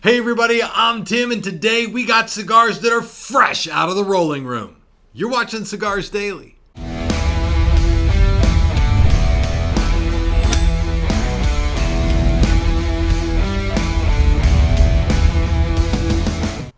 Hey everybody, I'm Tim, and today we got cigars that are fresh out of the rolling room. You're watching Cigars Daily.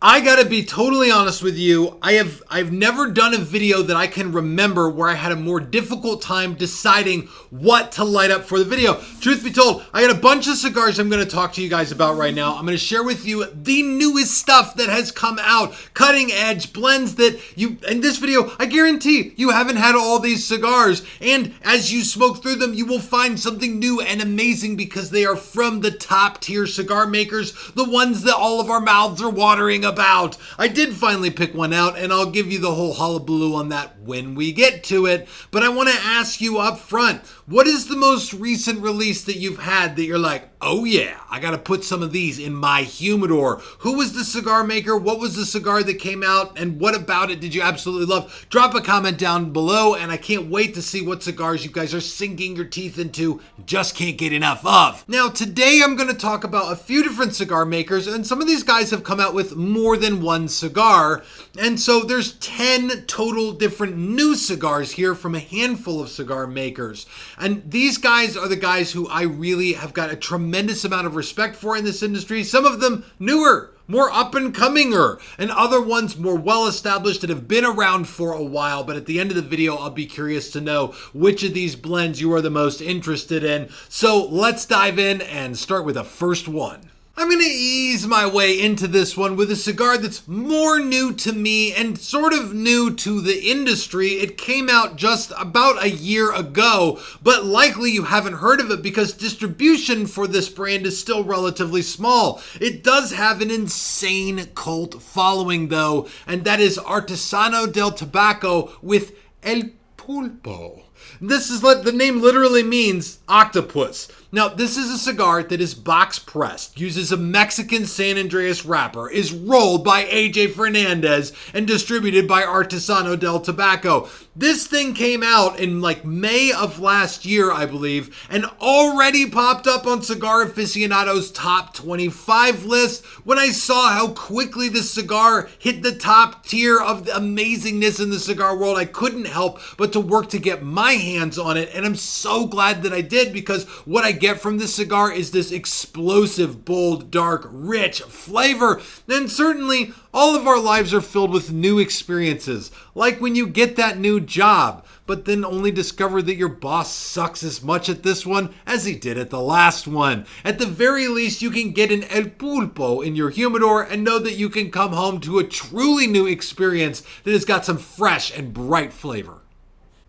I gotta be totally honest with you, I've never done a video that I can remember where I had a more difficult time deciding what to light up for the video. Truth be told, I got a bunch of cigars I'm gonna talk to you guys about right now. I'm gonna share with you the newest stuff that has come out, cutting edge blends that you, in this video, I guarantee you haven't had all these cigars. And as you smoke through them, you will find something new and amazing because they are from the top tier cigar makers, the ones that all of our mouths are watering about. I did finally pick one out, and I'll give you the whole hullabaloo on that when we get to it. But I want to ask you up front, what is the most recent release that you've had that you're like, oh yeah, I gotta put some of these in my humidor? Who was the cigar maker? What was the cigar that came out? And what about it did you absolutely love? Drop a comment down below, and I can't wait to see what cigars you guys are sinking your teeth into, just can't get enough of. Now today I'm gonna talk about a few different cigar makers, and some of these guys have come out with more than one cigar. And so there's 10 total different new cigars here from a handful of cigar makers. And these guys are the guys who I really have got a tremendous amount of respect for in this industry. Some of them newer, more up and cominger, and other ones more well established that have been around for a while. But at the end of the video, I'll be curious to know which of these blends you are the most interested in. So let's dive in and start with the first one. I'm going to ease my way into this one with a cigar that's more new to me and sort of new to the industry. It came out just about a year ago, but likely you haven't heard of it because distribution for this brand is still relatively small. It does have an insane cult following though, and that is Artisano Del Tobacco with El Pulpo. This is what the name literally means, octopus. Now, this is a cigar that is box pressed, uses a Mexican San Andreas wrapper, is rolled by AJ Fernandez, and distributed by Artisano Del Tobacco. This thing came out in like May of last year, I believe, and already popped up on Cigar Aficionados' top 25 list. When I saw how quickly this cigar hit the top tier of the amazingness in the cigar world, I couldn't help but to work to get my hands on it, and I'm so glad that I did because what I get from this cigar is this explosive, bold, dark, rich flavor. And certainly all of our lives are filled with new experiences, like when you get that new job, but then only discover that your boss sucks as much at this one as he did at the last one. At the very least, you can get an El Pulpo in your humidor and know that you can come home to a truly new experience that has got some fresh and bright flavor.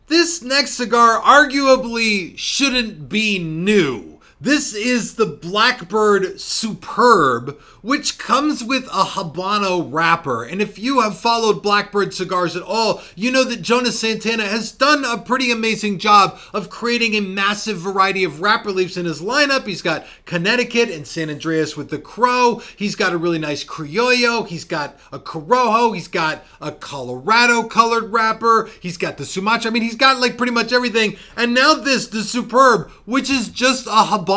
This next cigar arguably shouldn't be new. This is the Blackbird Superb, which comes with a Habano wrapper. And if you have followed Blackbird cigars at all, you know that Jonas Santana has done a pretty amazing job of creating a massive variety of wrapper leaves in his lineup. He's got Connecticut and San Andreas with the Crow. He's got a really nice Criollo. He's got a Corojo. He's got a Colorado colored wrapper. He's got the Sumatra. I mean, he's got like pretty much everything. And now this, the Superb, which is just a Habano.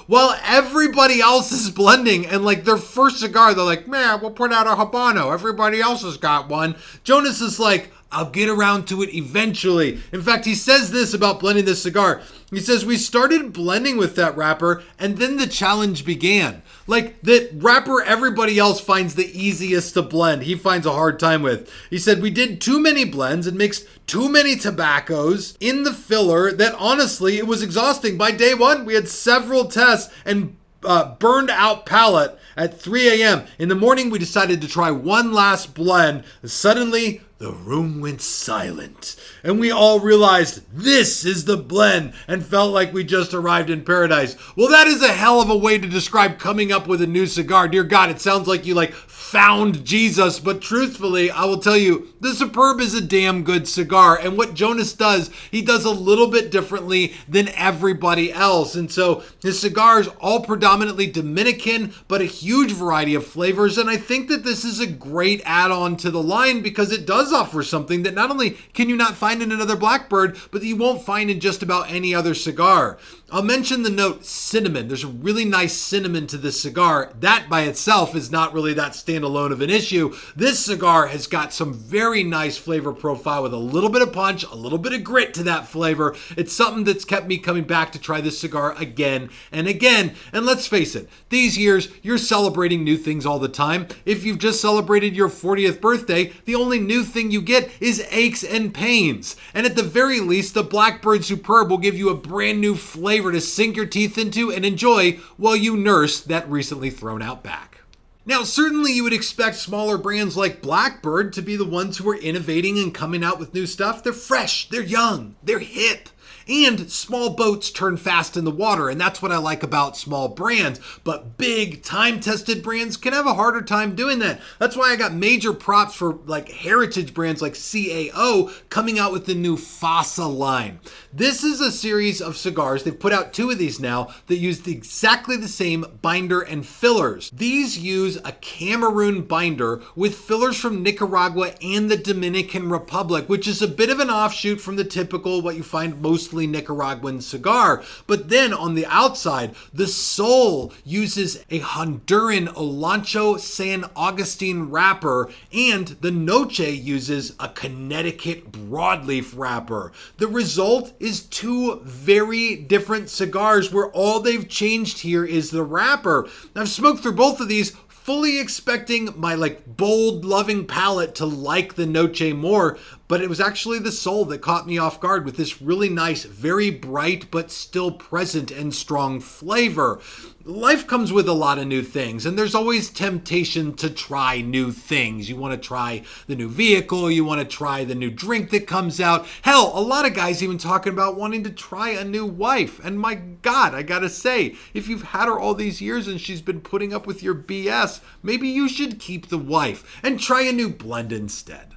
While everybody else is blending and like their first cigar, they're like, man, we'll put out a Habano. Everybody else has got one. Jonas is like, I'll get around to it eventually. In fact, he says this about blending this cigar. He says, we started blending with that wrapper and then the challenge began. Like the wrapper everybody else finds the easiest to blend, he finds a hard time with. He said, we did too many blends and mixed too many tobaccos in the filler that honestly, it was exhausting. By day one, we had several tests and burned out palate at 3 a.m. In the morning, we decided to try one last blend. Suddenly, the room went silent, and we all realized this is the blend and felt like we just arrived in paradise. Well, that is a hell of a way to describe coming up with a new cigar. Dear God, it sounds like you like found Jesus, but truthfully, I will tell you, the Superb is a damn good cigar, and what Jonas does, he does a little bit differently than everybody else, and so his cigars all predominantly Dominican, but a huge variety of flavors, and I think that this is a great add-on to the line because it does offer something that not only can you not find in another Blackbird, but that you won't find in just about any other cigar. I'll mention the note cinnamon. There's a really nice cinnamon to this cigar. That by itself is not really that standalone of an issue. This cigar has got some very nice flavor profile with a little bit of punch, a little bit of grit to that flavor. It's something that's kept me coming back to try this cigar again and again. And let's face it, these years, you're celebrating new things all the time. If you've just celebrated your 40th birthday, the only new thing you get is aches and pains. And at the very least, the Blackbird Superb will give you a brand new flavor to sink your teeth into and enjoy while you nurse that recently thrown out back. Now, certainly you would expect smaller brands like Blackbird to be the ones who are innovating and coming out with new stuff. They're fresh, they're young, they're hip. And small boats turn fast in the water, and that's what I like about small brands. But big, time-tested brands can have a harder time doing that. That's why I got major props for like heritage brands like CAO coming out with the new Fossa line. This is a series of cigars. They've put out 2 of these now that use exactly the same binder and fillers. These use a Cameroon binder with fillers from Nicaragua and the Dominican Republic, which is a bit of an offshoot from the typical what you find mostly Nicaraguan cigar. But then on the outside, the sole uses a Honduran Olancho San Agustin wrapper, and the Noche uses a Connecticut broadleaf wrapper. The result is 2 very different cigars where all they've changed here is the wrapper. I've smoked through both of these, fully expecting my bold, loving palate to like the Noche more, but it was actually the sole that caught me off guard with this really nice, very bright, but still present and strong flavor. Life comes with a lot of new things, and there's always temptation to try new things. You want to try the new vehicle, you want to try the new drink that comes out. Hell, a lot of guys even talking about wanting to try a new wife. And my God, I gotta say, if you've had her all these years and she's been putting up with your BS, maybe you should keep the wife and try a new blend instead.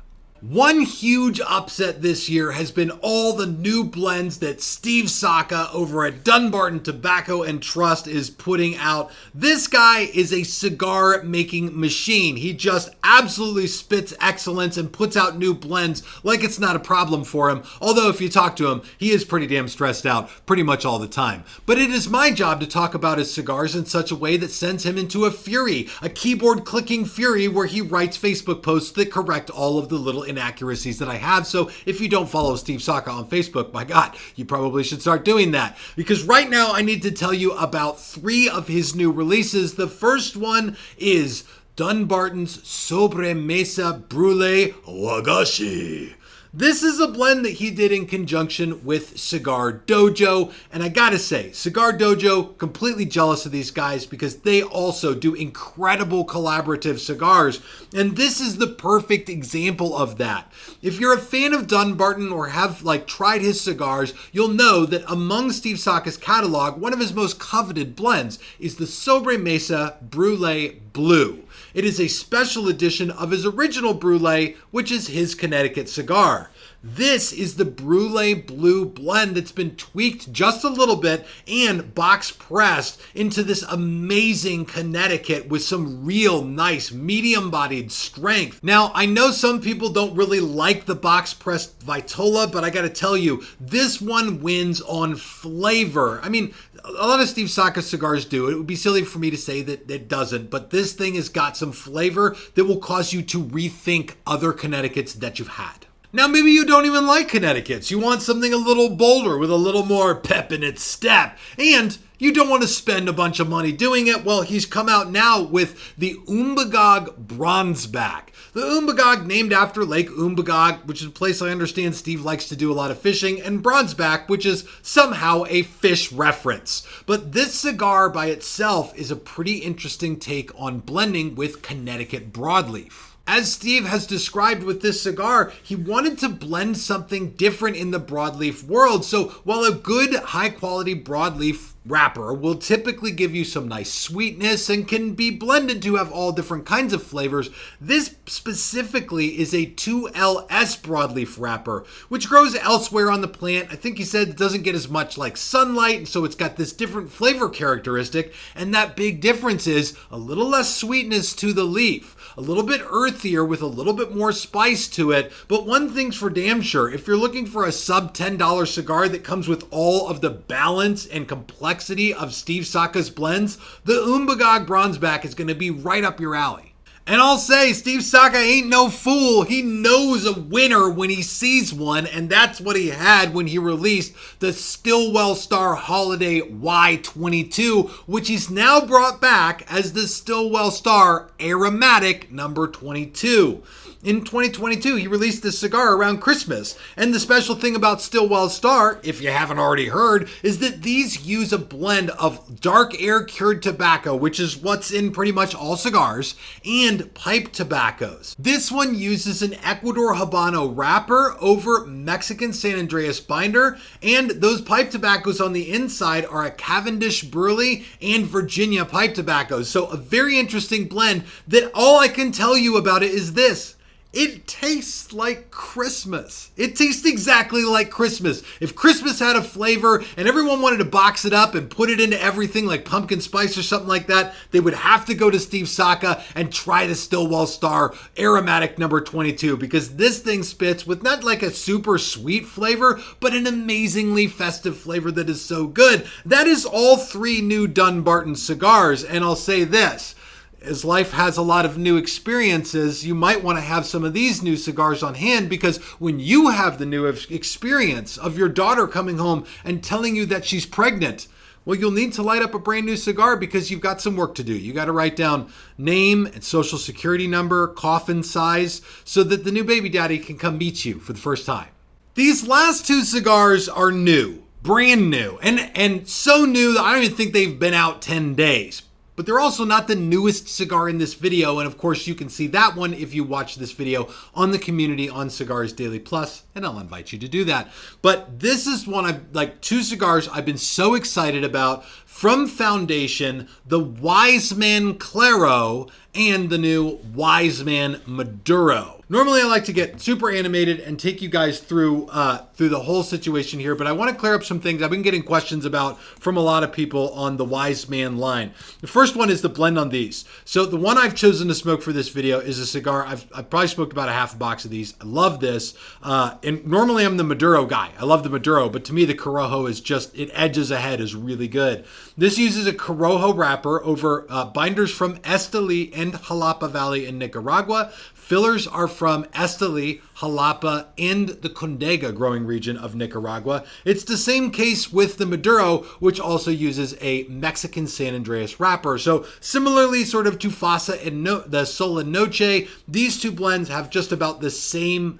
One huge upset this year has been all the new blends that Steve Saka over at Dunbarton Tobacco and Trust is putting out. This guy is a cigar making machine. He just absolutely spits excellence and puts out new blends like it's not a problem for him. Although if you talk to him, he is pretty damn stressed out pretty much all the time. But it is my job to talk about his cigars in such a way that sends him into a fury, a keyboard clicking fury where he writes Facebook posts that correct all of the little inaccuracies that I have. So if you don't follow Steve Saka on Facebook, my God, you probably should start doing that. Because right now I need to tell you about 3 of his new releases. The first one is Dunbarton's Sobremesa Brûlée Wagashi. This is a blend that he did in conjunction with Cigar Dojo, and I gotta say, Cigar Dojo, completely jealous of these guys because they also do incredible collaborative cigars, and this is the perfect example of that. If you're a fan of Dunbarton or have tried his cigars, you'll know that among Steve Saka's catalog, one of his most coveted blends is the Sobremesa Brûlée Blue. It is a special edition of his original Brûlée, which is his Connecticut cigar. This is the Brûlée Blue blend that's been tweaked just a little bit and box pressed into this amazing Connecticut with some real nice medium-bodied strength. Now, I know some people don't really like the box pressed Vitola, but I gotta tell you, this one wins on flavor. I mean, a lot of Steve Saka cigars do. It would be silly for me to say that it doesn't, but this thing has got some flavor that will cause you to rethink other Connecticut's that you've had. Now, maybe you don't even like Connecticut's. You want something a little bolder with a little more pep in its step. And you don't want to spend a bunch of money doing it. Well, he's come out now with the Umbagog Bronzeback. The Umbagog named after Lake Umbagog, which is a place I understand Steve likes to do a lot of fishing, and Bronzeback, which is somehow a fish reference. But this cigar by itself is a pretty interesting take on blending with Connecticut broadleaf. As Steve has described with this cigar, he wanted to blend something different in the broadleaf world. So while a good high quality broadleaf wrapper will typically give you some nice sweetness and can be blended to have all different kinds of flavors. This specifically is a 2LS broadleaf wrapper, which grows elsewhere on the plant. I think he said it doesn't get as much like sunlight, and so it's got this different flavor characteristic, and that big difference is a little less sweetness to the leaf, a little bit earthier with a little bit more spice to it. But one thing's for damn sure, if you're looking for a sub $10 cigar that comes with all of the balance and complexity of Steve Saka's blends, the Umbagog Bronzeback is going to be right up your alley. And I'll say, Steve Saka ain't no fool. He knows a winner when he sees one, and that's what he had when he released the Stillwell Star Holiday Y22, which he's now brought back as the Stillwell Star Aromatic number 22. In 2022, he released this cigar around Christmas. And the special thing about Stillwell Star, if you haven't already heard, is that these use a blend of dark air-cured tobacco, which is what's in pretty much all cigars, and pipe tobaccos. This one uses an Ecuador Habano wrapper over Mexican San Andreas binder, and those pipe tobaccos on the inside are a Cavendish Burley and Virginia pipe tobaccos. So a very interesting blend that all I can tell you about it is this. It tastes like Christmas. It tastes exactly like Christmas. If Christmas had a flavor and everyone wanted to box it up and put it into everything like pumpkin spice or something like that, they would have to go to Steve Saka and try the Stillwell Star Aromatic number 22, because this thing spits with not like a super sweet flavor, but an amazingly festive flavor that is so good. That is all three new Dunbarton cigars, and I'll say this. As life has a lot of new experiences, you might want to have some of these new cigars on hand, because when you have the new experience of your daughter coming home and telling you that she's pregnant, well, you'll need to light up a brand new cigar because you've got some work to do. You got to write down name and social security number, coffin size, so that the new baby daddy can come meet you for the first time. These last two cigars are new, brand new, and so new that I don't even think they've been out 10 days. But they're also not the newest cigar in this video, and of course you can see that one if you watch this video on the community on Cigars Daily Plus, and I'll invite you to do that. But this is one two cigars I've been so excited about from Foundation, the Wise Man Claro and the new Wise Man Maduro. Normally I like to get super animated and take you guys through the whole situation here, but I want to clear up some things I've been getting questions about from a lot of people on the Wise Man line. The first one is the blend on these. So the one I've chosen to smoke for this video is a cigar. I've probably smoked about a half a box of these. I love this. And normally I'm the Maduro guy. I love the Maduro, but to me the Corojo is just, it edges ahead, is really good. This uses a Corojo wrapper over binders from Esteli and Jalapa Valley in Nicaragua. Fillers are from Esteli, Jalapa, and the Condega growing region of Nicaragua. It's the same case with the Maduro, which also uses a Mexican San Andreas wrapper. So similarly sort of to Fasa and the Sola Noche, these two blends have just about the same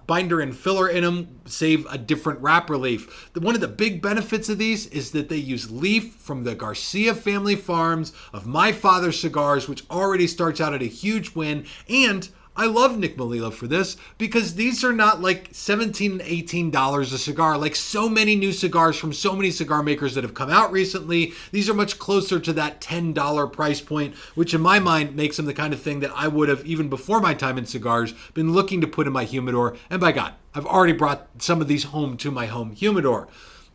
binder and filler in them, save a different wrapper leaf. One of the big benefits of these is that they use leaf from the Garcia family farms of My Father's Cigars, which already starts out at a huge win. And I love Nick Melillo for this, because these are not like $17 and $18 a cigar like so many new cigars from so many cigar makers that have come out recently. These are much closer to that $10 price point, which in my mind makes them the kind of thing that I would have, even before my time in cigars, been looking to put in my humidor. And by God, I've already brought some of these home to my home humidor.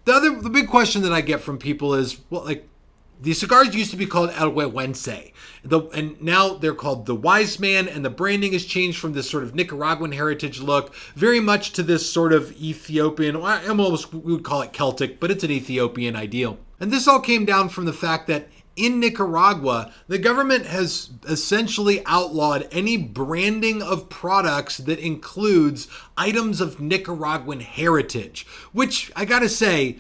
The big question that I get from people is, well, like, these cigars used to be called El Huehuense, and now they're called the Wise Man, and the branding has changed from this sort of Nicaraguan heritage look very much to this sort of Ethiopian, we would call it Celtic, but it's an Ethiopian ideal. And this all came down from the fact that in Nicaragua, the government has essentially outlawed any branding of products that includes items of Nicaraguan heritage, which I gotta say,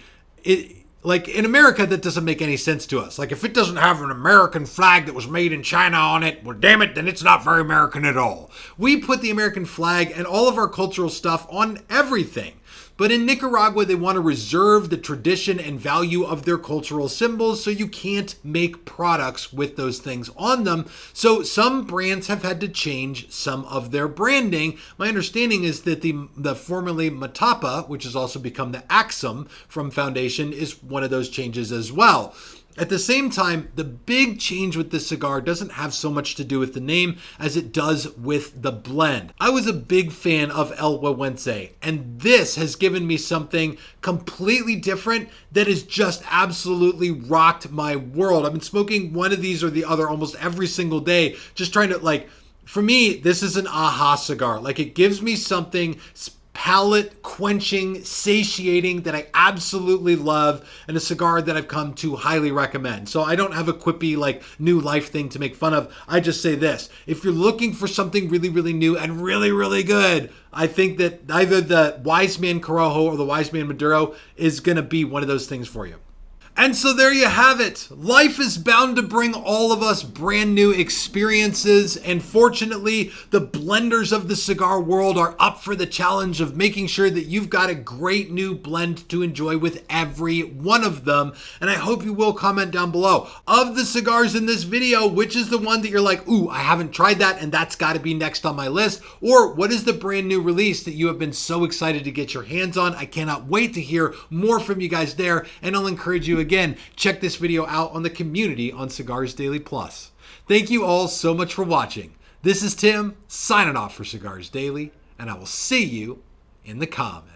like in America, that doesn't make any sense to us. Like if it doesn't have an American flag that was made in China on it, well, damn it, then it's not very American at all. We put the American flag and all of our cultural stuff on everything. But in Nicaragua, they want to reserve the tradition and value of their cultural symbols, so you can't make products with those things on them. So some brands have had to change some of their branding. My understanding is that the formerly Matapa, which has also become the Axum from Foundation, is one of those changes as well. At the same time, the big change with this cigar doesn't have so much to do with the name as it does with the blend. I was a big fan of El Huehuense, and this has given me something completely different that has just absolutely rocked my world. I've been smoking one of these or the other almost every single day, just trying to, for me, this is an aha cigar. It gives me something palate quenching, satiating that I absolutely love, and a cigar that I've come to highly recommend. So I don't have a quippy new life thing to make fun of. I just say this: if you're looking for something really, really new and really, really good, I think that either the Wise Man Corojo or the Wise Man Maduro is going to be one of those things for you. And so there you have it. Life is bound to bring all of us brand new experiences, and fortunately, the blenders of the cigar world are up for the challenge of making sure that you've got a great new blend to enjoy with every one of them. And I hope you will comment down below. Of the cigars in this video, which is the one that you're like, ooh, I haven't tried that, and that's got to be next on my list? Or what is the brand new release that you have been so excited to get your hands on? I cannot wait to hear more from you guys there, and I'll encourage you again, check this video out on the community on Cigars Daily Plus. Thank you all so much for watching. This is Tim, signing off for Cigars Daily, and I will see you in the comments.